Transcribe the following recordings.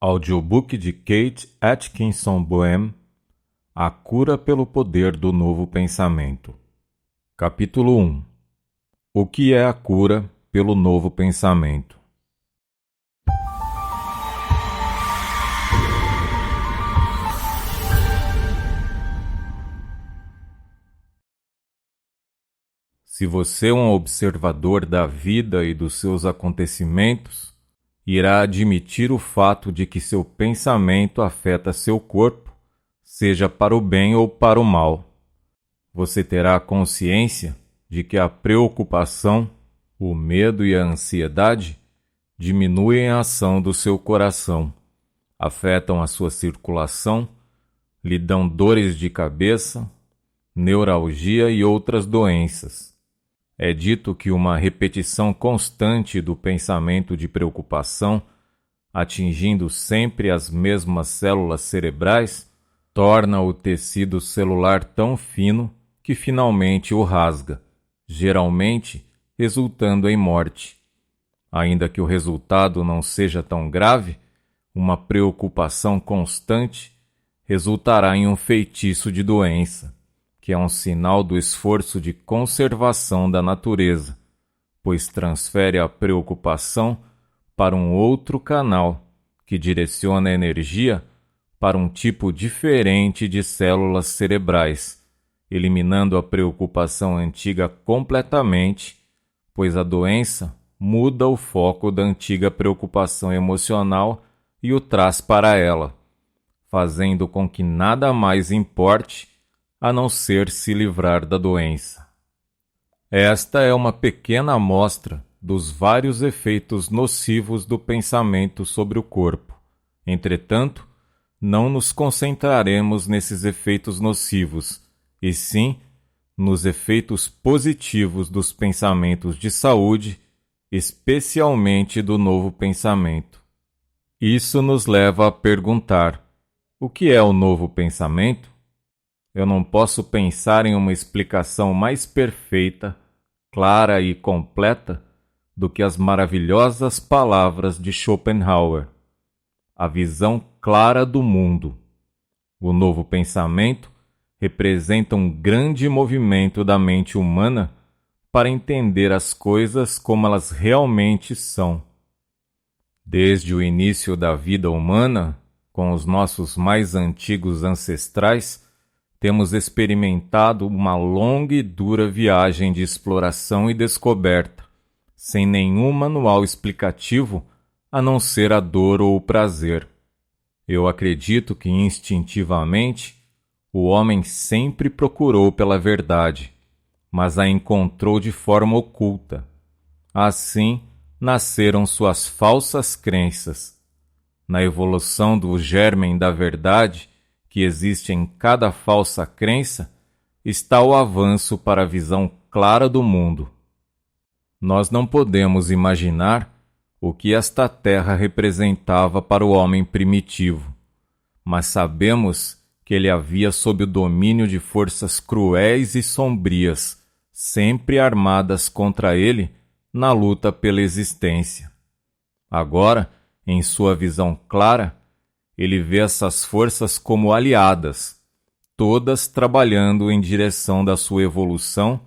Audiobook de Kate Atkinson Boehm, A Cura pelo Poder do Novo Pensamento. Capítulo 1. O que é a cura pelo novo pensamento? Se você é um observador da vida e dos seus acontecimentos, irá admitir o fato de que seu pensamento afeta seu corpo, seja para o bem ou para o mal. Você terá consciência de que a preocupação, o medo e a ansiedade diminuem a ação do seu coração, afetam a sua circulação, lhe dão dores de cabeça, neuralgia e outras doenças. É dito que uma repetição constante do pensamento de preocupação, atingindo sempre as mesmas células cerebrais, torna o tecido celular tão fino que finalmente o rasga, geralmente resultando em morte. Ainda que o resultado não seja tão grave, uma preocupação constante resultará em um feitiço de doença, que é um sinal do esforço de conservação da natureza, pois transfere a preocupação para um outro canal que direciona a energia para um tipo diferente de células cerebrais, eliminando a preocupação antiga completamente, pois a doença muda o foco da antiga preocupação emocional e o traz para ela, fazendo com que nada mais importe a não ser se livrar da doença. Esta é uma pequena amostra dos vários efeitos nocivos do pensamento sobre o corpo. Entretanto, não nos concentraremos nesses efeitos nocivos, e sim nos efeitos positivos dos pensamentos de saúde, especialmente do novo pensamento. Isso nos leva a perguntar: o que é o novo pensamento? Eu não posso pensar em uma explicação mais perfeita, clara e completa do que as maravilhosas palavras de Schopenhauer. A visão clara do mundo. O novo pensamento representa um grande movimento da mente humana para entender as coisas como elas realmente são. Desde o início da vida humana, com os nossos mais antigos ancestrais, temos experimentado uma longa e dura viagem de exploração e descoberta, sem nenhum manual explicativo a não ser a dor ou o prazer. Eu acredito que instintivamente o homem sempre procurou pela verdade, mas a encontrou de forma oculta. Assim nasceram suas falsas crenças. Na evolução do germen da verdade, que existe em cada falsa crença, está o avanço para a visão clara do mundo. Nós não podemos imaginar o que esta terra representava para o homem primitivo, mas sabemos que ele havia sob o domínio de forças cruéis e sombrias, sempre armadas contra ele na luta pela existência. Agora, em sua visão clara, ele vê essas forças como aliadas, todas trabalhando em direção da sua evolução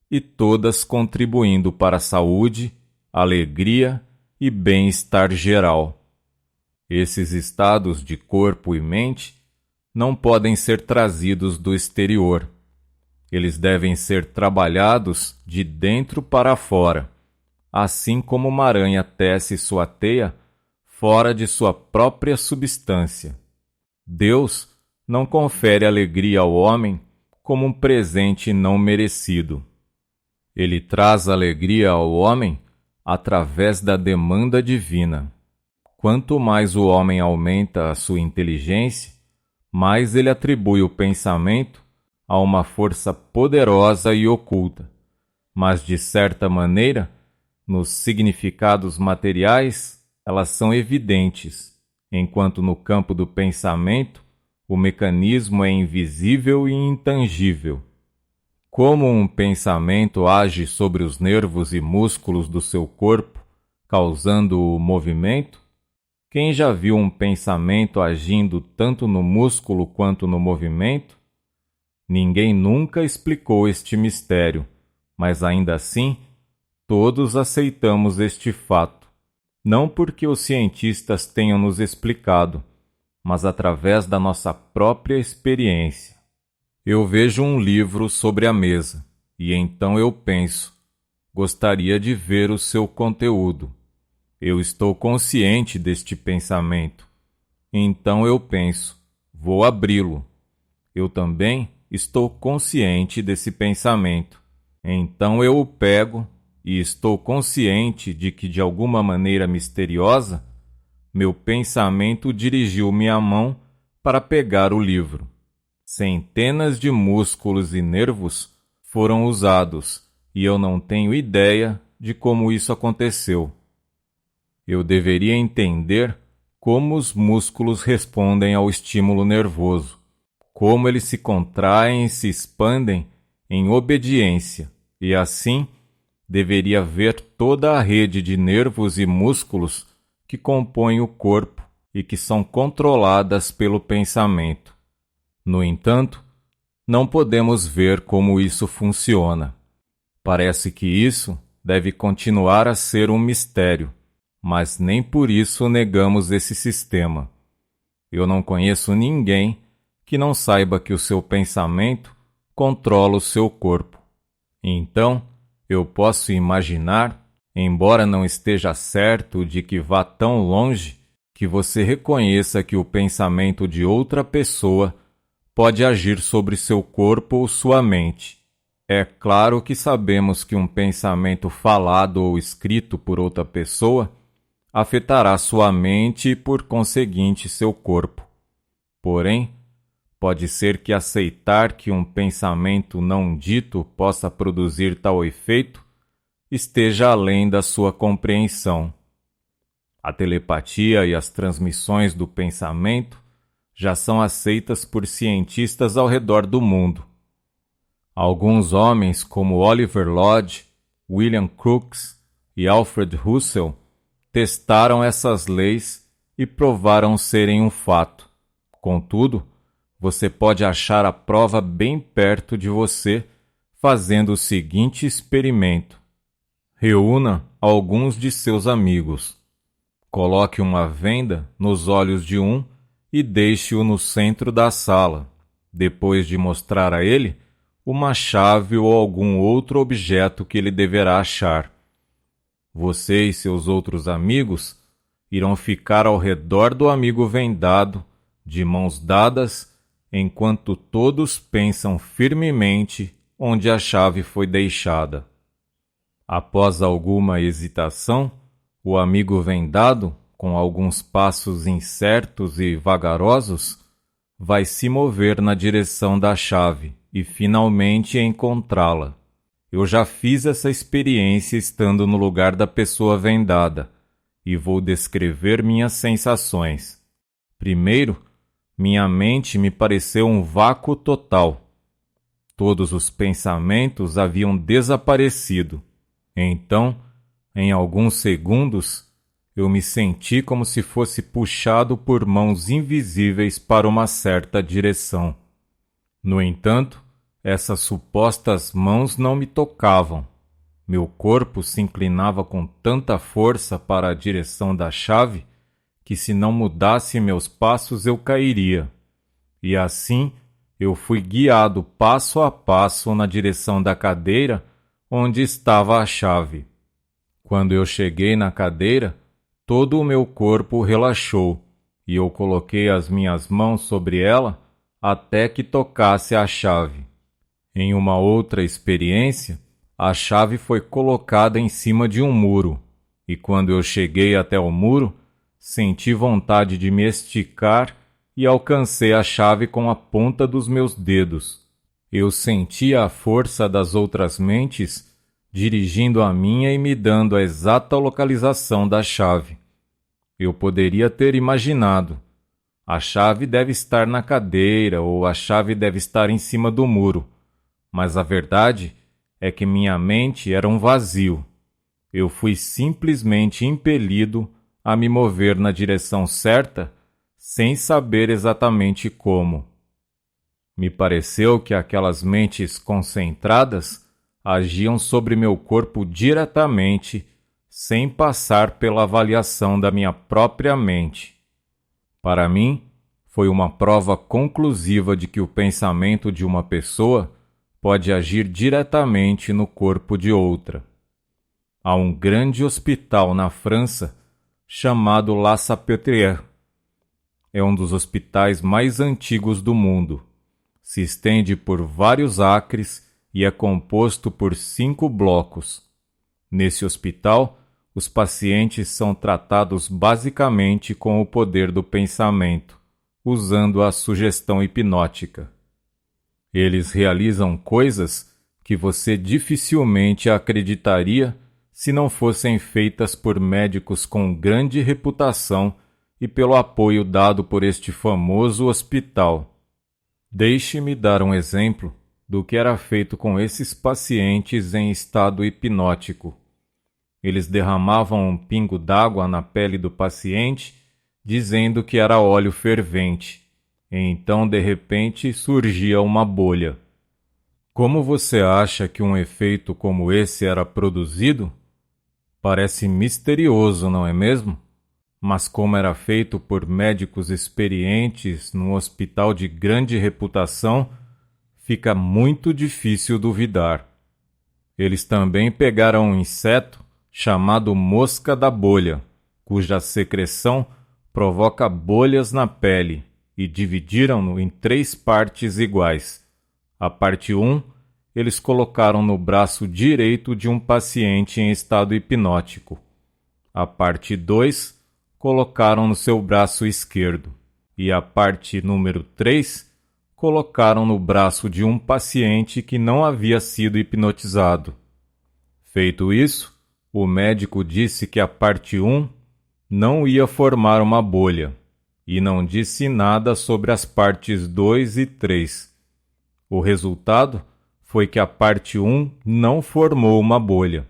e todas contribuindo para a saúde, alegria e bem-estar geral. Esses estados de corpo e mente não podem ser trazidos do exterior. Eles devem ser trabalhados de dentro para fora, assim como uma aranha tece sua teia fora de sua própria substância. Deus não confere alegria ao homem como um presente não merecido. Ele traz alegria ao homem através da demanda divina. Quanto mais o homem aumenta a sua inteligência, mais ele atribui o pensamento a uma força poderosa e oculta, mas de certa maneira, nos significados materiais, elas são evidentes, enquanto no campo do pensamento o mecanismo é invisível e intangível. Como um pensamento age sobre os nervos e músculos do seu corpo, causando o movimento? Quem já viu um pensamento agindo tanto no músculo quanto no movimento? Ninguém nunca explicou este mistério, mas ainda assim, todos aceitamos este fato. Não porque os cientistas tenham nos explicado, mas através da nossa própria experiência. Eu vejo um livro sobre a mesa, e então eu penso, gostaria de ver o seu conteúdo. Eu estou consciente deste pensamento. Então eu penso, vou abri-lo. Eu também estou consciente desse pensamento. Então eu o pego e estou consciente de que, de alguma maneira misteriosa, meu pensamento dirigiu minha mão para pegar o livro. Centenas de músculos e nervos foram usados e eu não tenho ideia de como isso aconteceu. Eu deveria entender como os músculos respondem ao estímulo nervoso, como eles se contraem e se expandem em obediência, e assim deveria ver toda a rede de nervos e músculos que compõem o corpo e que são controladas pelo pensamento. No entanto, não podemos ver como isso funciona. Parece que isso deve continuar a ser um mistério, mas nem por isso negamos esse sistema. Eu não conheço ninguém que não saiba que o seu pensamento controla o seu corpo. Então, eu posso imaginar, embora não esteja certo de que vá tão longe, que você reconheça que o pensamento de outra pessoa pode agir sobre seu corpo ou sua mente. É claro que sabemos que um pensamento falado ou escrito por outra pessoa afetará sua mente e, por conseguinte, seu corpo. Porém, pode ser que aceitar que um pensamento não dito possa produzir tal efeito esteja além da sua compreensão. A telepatia e as transmissões do pensamento já são aceitas por cientistas ao redor do mundo. Alguns homens, como Oliver Lodge, William Crookes e Alfred Russell, testaram essas leis e provaram serem um fato. Contudo, você pode achar a prova bem perto de você fazendo o seguinte experimento. Reúna alguns de seus amigos. Coloque uma venda nos olhos de um e deixe-o no centro da sala, depois de mostrar a ele uma chave ou algum outro objeto que ele deverá achar. Você e seus outros amigos irão ficar ao redor do amigo vendado, de mãos dadas, enquanto todos pensam firmemente onde a chave foi deixada. Após alguma hesitação, o amigo vendado, com alguns passos incertos e vagarosos, vai se mover na direção da chave e finalmente encontrá-la. Eu já fiz essa experiência estando no lugar da pessoa vendada e vou descrever minhas sensações. Primeiro, minha mente me pareceu um vácuo total. Todos os pensamentos haviam desaparecido. Então, em alguns segundos, eu me senti como se fosse puxado por mãos invisíveis para uma certa direção. No entanto, essas supostas mãos não me tocavam. Meu corpo se inclinava com tanta força para a direção da chave que, se não mudasse meus passos, eu cairia. E assim, eu fui guiado passo a passo na direção da cadeira onde estava a chave. Quando eu cheguei na cadeira, todo o meu corpo relaxou e eu coloquei as minhas mãos sobre ela até que tocasse a chave. Em uma outra experiência, a chave foi colocada em cima de um muro e quando eu cheguei até o muro, senti vontade de me esticar e alcancei a chave com a ponta dos meus dedos. Eu sentia a força das outras mentes dirigindo a minha e me dando a exata localização da chave. Eu poderia ter imaginado: a chave deve estar na cadeira ou a chave deve estar em cima do muro. Mas a verdade é que minha mente era um vazio. Eu fui simplesmente impelido a me mover na direção certa, sem saber exatamente como. Me pareceu que aquelas mentes concentradas agiam sobre meu corpo diretamente, sem passar pela avaliação da minha própria mente. Para mim, foi uma prova conclusiva de que o pensamento de uma pessoa pode agir diretamente no corpo de outra. Há um grande hospital na França chamado La Salpêtrière. É um dos hospitais mais antigos do mundo. Se estende por vários acres e é composto por 5 blocos. Nesse hospital, os pacientes são tratados basicamente com o poder do pensamento, usando a sugestão hipnótica. Eles realizam coisas que você dificilmente acreditaria se não fossem feitas por médicos com grande reputação e pelo apoio dado por este famoso hospital. Deixe-me dar um exemplo do que era feito com esses pacientes em estado hipnótico. Eles derramavam um pingo d'água na pele do paciente, dizendo que era óleo fervente. E então, de repente, surgia uma bolha. Como você acha que um efeito como esse era produzido? Parece misterioso, não é mesmo? Mas como era feito por médicos experientes num hospital de grande reputação, fica muito difícil duvidar. Eles também pegaram um inseto chamado mosca da bolha, cuja secreção provoca bolhas na pele, e dividiram-no em 3 partes iguais. A parte 1, eles colocaram no braço direito de um paciente em estado hipnótico. A parte 2, colocaram no seu braço esquerdo. E a parte número 3, colocaram no braço de um paciente que não havia sido hipnotizado. Feito isso, o médico disse que a parte 1 não ia formar uma bolha, e não disse nada sobre as partes 2 e 3. O resultado foi que a parte 1 não formou uma bolha.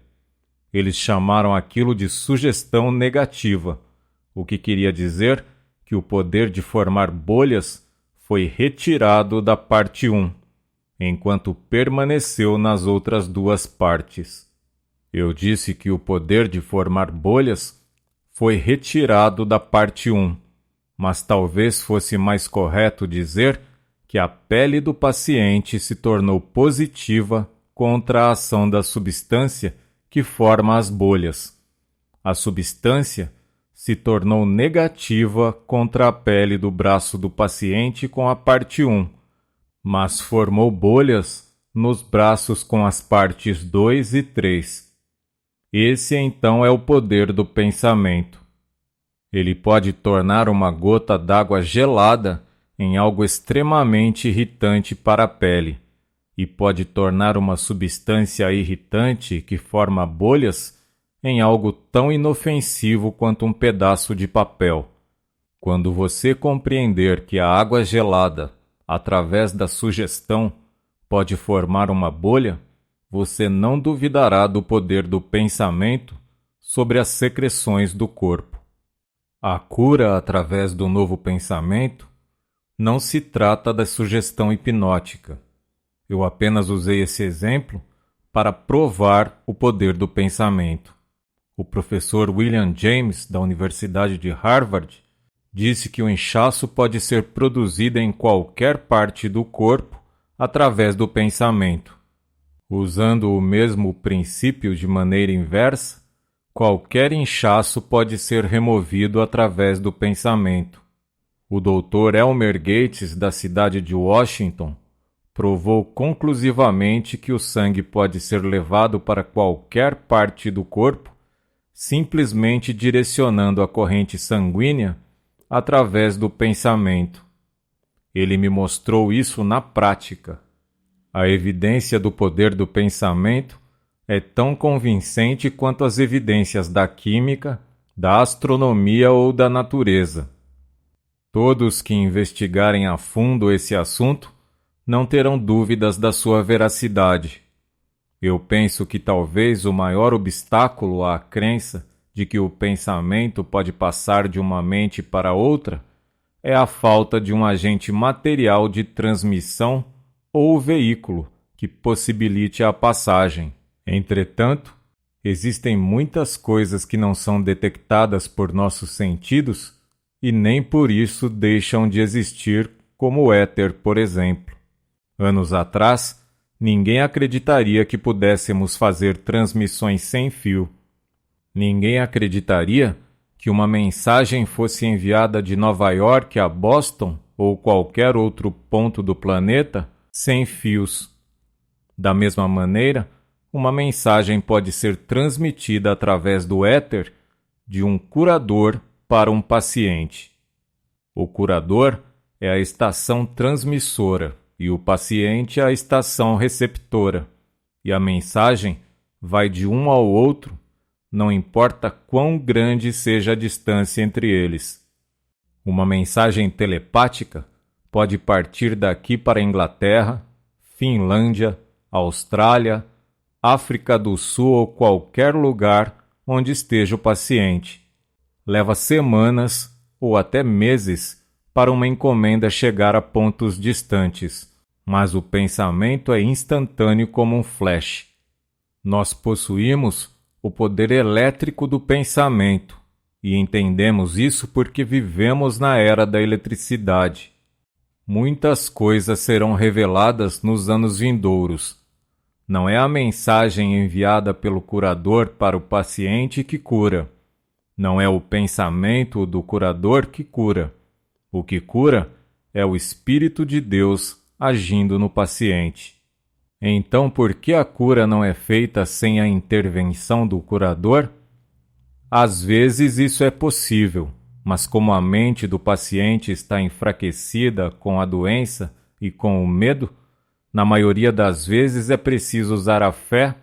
Eles chamaram aquilo de sugestão negativa, o que queria dizer que o poder de formar bolhas foi retirado da parte 1, enquanto permaneceu nas outras 2 partes. Eu disse que o poder de formar bolhas foi retirado da parte 1, mas talvez fosse mais correto dizer que a pele do paciente se tornou positiva contra a ação da substância que forma as bolhas. A substância se tornou negativa contra a pele do braço do paciente com a parte 1, mas formou bolhas nos braços com as partes 2 e 3. Esse então é o poder do pensamento. Ele pode tornar uma gota d'água gelada em algo extremamente irritante para a pele, e pode tornar uma substância irritante que forma bolhas em algo tão inofensivo quanto um pedaço de papel. Quando você compreender que a água gelada, através da sugestão, pode formar uma bolha, você não duvidará do poder do pensamento sobre as secreções do corpo. A cura através do novo pensamento não se trata da sugestão hipnótica. Eu apenas usei esse exemplo para provar o poder do pensamento. O professor William James, da Universidade de Harvard, disse que o inchaço pode ser produzido em qualquer parte do corpo através do pensamento. Usando o mesmo princípio de maneira inversa, qualquer inchaço pode ser removido através do pensamento. O Dr. Elmer Gates, da cidade de Washington, provou conclusivamente que o sangue pode ser levado para qualquer parte do corpo simplesmente direcionando a corrente sanguínea através do pensamento. Ele me mostrou isso na prática. A evidência do poder do pensamento é tão convincente quanto as evidências da química, da astronomia ou da natureza. Todos que investigarem a fundo esse assunto não terão dúvidas da sua veracidade. Eu penso que talvez o maior obstáculo à crença de que o pensamento pode passar de uma mente para outra é a falta de um agente material de transmissão ou veículo que possibilite a passagem. Entretanto, existem muitas coisas que não são detectadas por nossos sentidos e nem por isso deixam de existir, como o éter, por exemplo. Anos atrás, ninguém acreditaria que pudéssemos fazer transmissões sem fio. Ninguém acreditaria que uma mensagem fosse enviada de Nova York a Boston ou qualquer outro ponto do planeta sem fios. Da mesma maneira, uma mensagem pode ser transmitida através do éter de um curador para um paciente. O curador é a estação transmissora e o paciente é a estação receptora, e a mensagem vai de um ao outro, não importa quão grande seja a distância entre eles. Uma mensagem telepática pode partir daqui para a Inglaterra, Finlândia, Austrália, África do Sul ou qualquer lugar onde esteja o paciente. Leva semanas ou até meses para uma encomenda chegar a pontos distantes, mas o pensamento é instantâneo como um flash. Nós possuímos o poder elétrico do pensamento, e entendemos isso porque vivemos na era da eletricidade. Muitas coisas serão reveladas nos anos vindouros. Não é a mensagem enviada pelo curador para o paciente que cura. Não é o pensamento do curador que cura. O que cura é o Espírito de Deus agindo no paciente. Então, por que a cura não é feita sem a intervenção do curador? Às vezes isso é possível, mas como a mente do paciente está enfraquecida com a doença e com o medo, na maioria das vezes é preciso usar a fé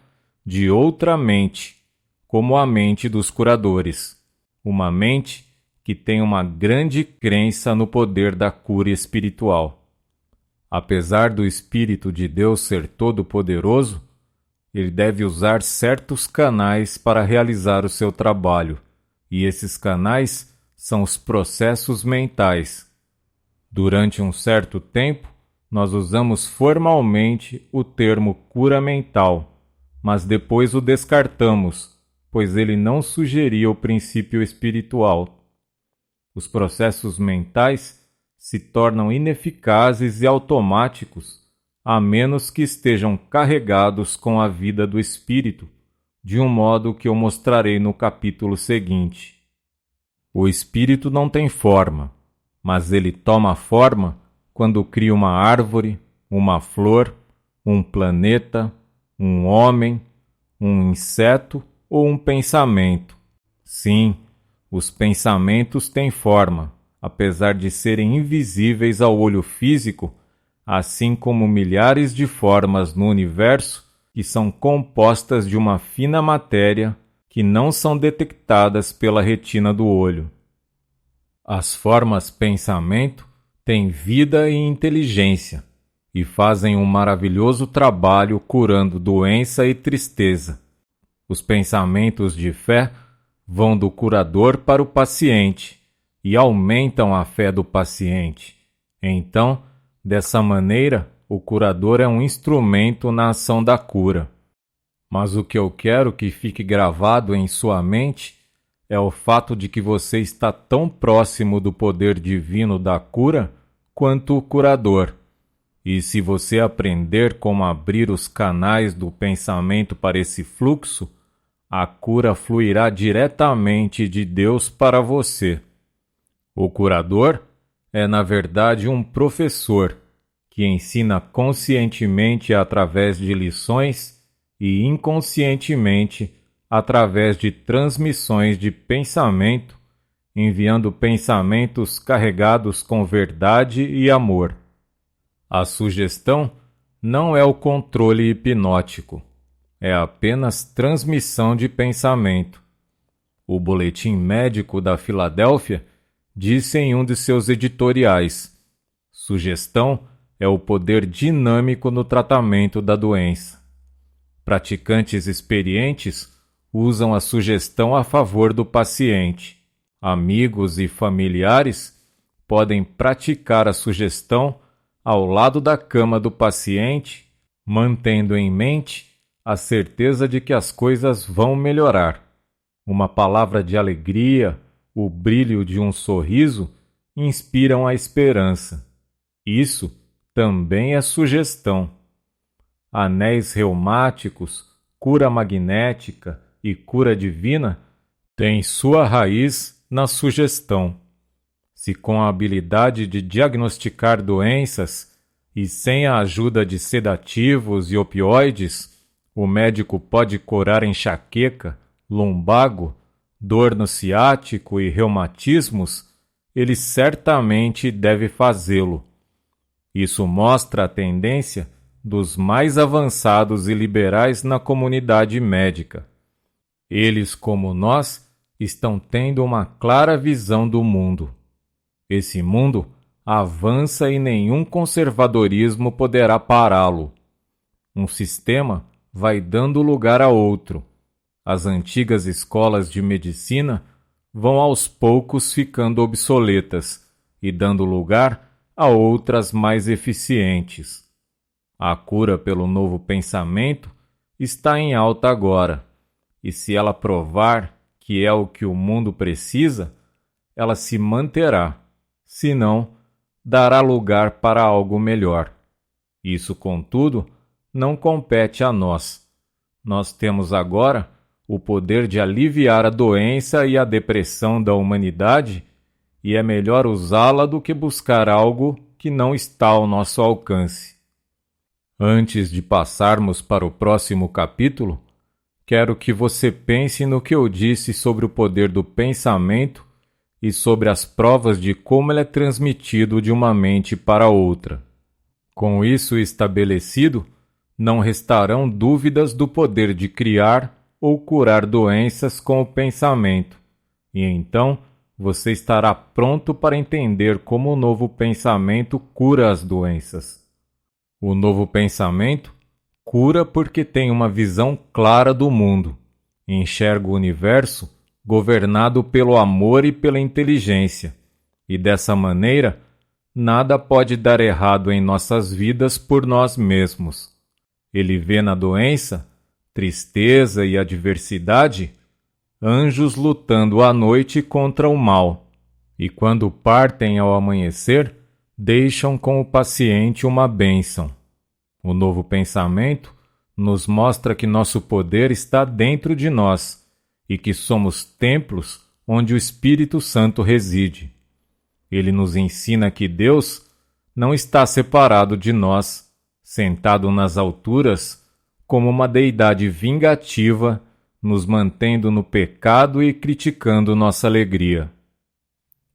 de outra mente, como a mente dos curadores. Uma mente que tem uma grande crença no poder da cura espiritual. Apesar do Espírito de Deus ser todo-poderoso, ele deve usar certos canais para realizar o seu trabalho, e esses canais são os processos mentais. Durante um certo tempo, nós usamos formalmente o termo cura mental, mas depois o descartamos, pois ele não sugeria o princípio espiritual. Os processos mentais se tornam ineficazes e automáticos, a menos que estejam carregados com a vida do espírito, de um modo que eu mostrarei no capítulo seguinte. O espírito não tem forma, mas ele toma forma quando cria uma árvore, uma flor, um planeta, um homem, um inseto ou um pensamento. Sim, os pensamentos têm forma, apesar de serem invisíveis ao olho físico, assim como milhares de formas no universo que são compostas de uma fina matéria que não são detectadas pela retina do olho. As formas pensamento têm vida e inteligência e fazem um maravilhoso trabalho curando doença e tristeza. Os pensamentos de fé vão do curador para o paciente e aumentam a fé do paciente. Então, dessa maneira, o curador é um instrumento na ação da cura. Mas o que eu quero que fique gravado em sua mente é o fato de que você está tão próximo do poder divino da cura quanto o curador. E se você aprender como abrir os canais do pensamento para esse fluxo, a cura fluirá diretamente de Deus para você. O curador é, na verdade, um professor que ensina conscientemente através de lições e inconscientemente através de transmissões de pensamento, enviando pensamentos carregados com verdade e amor. A sugestão não é o controle hipnótico, é apenas transmissão de pensamento. O Boletim Médico da Filadélfia disse em um de seus editoriais: sugestão é o poder dinâmico no tratamento da doença. Praticantes experientes usam a sugestão a favor do paciente. Amigos e familiares podem praticar a sugestão ao lado da cama do paciente, mantendo em mente a certeza de que as coisas vão melhorar. Uma palavra de alegria, o brilho de um sorriso inspiram a esperança. Isso também é sugestão. Anéis reumáticos, cura magnética e cura divina têm sua raiz na sugestão. Se com a habilidade de diagnosticar doenças e sem a ajuda de sedativos e opioides, o médico pode curar enxaqueca, lumbago, dor no ciático e reumatismos, ele certamente deve fazê-lo. Isso mostra a tendência dos mais avançados e liberais na comunidade médica. Eles, como nós, estão tendo uma clara visão do mundo. Esse mundo avança e nenhum conservadorismo poderá pará-lo. Um sistema vai dando lugar a outro. As antigas escolas de medicina vão aos poucos ficando obsoletas e dando lugar a outras mais eficientes. A cura pelo novo pensamento está em alta agora, e se ela provar que é o que o mundo precisa, ela se manterá, senão, dará lugar para algo melhor. Isso, contudo, não compete a nós. Nós temos agora o poder de aliviar a doença e a depressão da humanidade, e é melhor usá-la do que buscar algo que não está ao nosso alcance. Antes de passarmos para o próximo capítulo, quero que você pense no que eu disse sobre o poder do pensamento e sobre as provas de como ele é transmitido de uma mente para outra. Com isso estabelecido, não restarão dúvidas do poder de criar ou curar doenças com o pensamento, e então você estará pronto para entender como o novo pensamento cura as doenças. O novo pensamento cura porque tem uma visão clara do mundo, enxerga o universo governado pelo amor e pela inteligência, e dessa maneira nada pode dar errado em nossas vidas por nós mesmos. Ele vê na doença, tristeza e adversidade anjos lutando à noite contra o mal, e quando partem ao amanhecer, deixam com o paciente uma bênção. O novo pensamento nos mostra que nosso poder está dentro de nós e que somos templos onde o Espírito Santo reside. Ele nos ensina que Deus não está separado de nós, sentado nas alturas, como uma deidade vingativa, nos mantendo no pecado e criticando nossa alegria.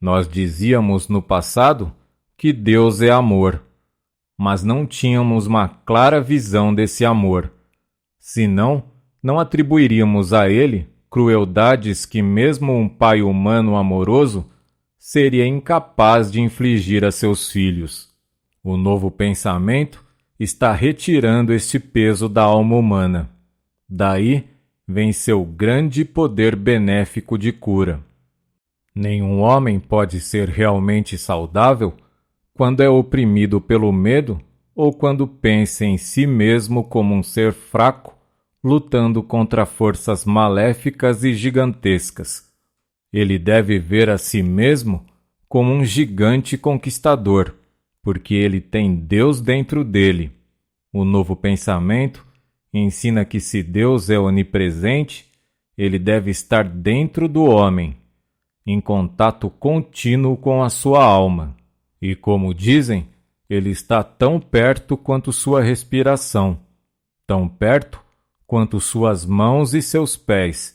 Nós dizíamos no passado que Deus é amor, mas não tínhamos uma clara visão desse amor. Senão, não atribuiríamos a ele crueldades que mesmo um pai humano amoroso seria incapaz de infligir a seus filhos. O novo pensamento está retirando este peso da alma humana. Daí vem seu grande poder benéfico de cura. Nenhum homem pode ser realmente saudável quando é oprimido pelo medo ou quando pensa em si mesmo como um ser fraco, lutando contra forças maléficas e gigantescas. Ele deve ver a si mesmo como um gigante conquistador, porque ele tem Deus dentro dele. O novo pensamento ensina que se Deus é onipresente, ele deve estar dentro do homem, em contato contínuo com a sua alma. E como dizem, ele está tão perto quanto sua respiração, tão perto quanto suas mãos e seus pés,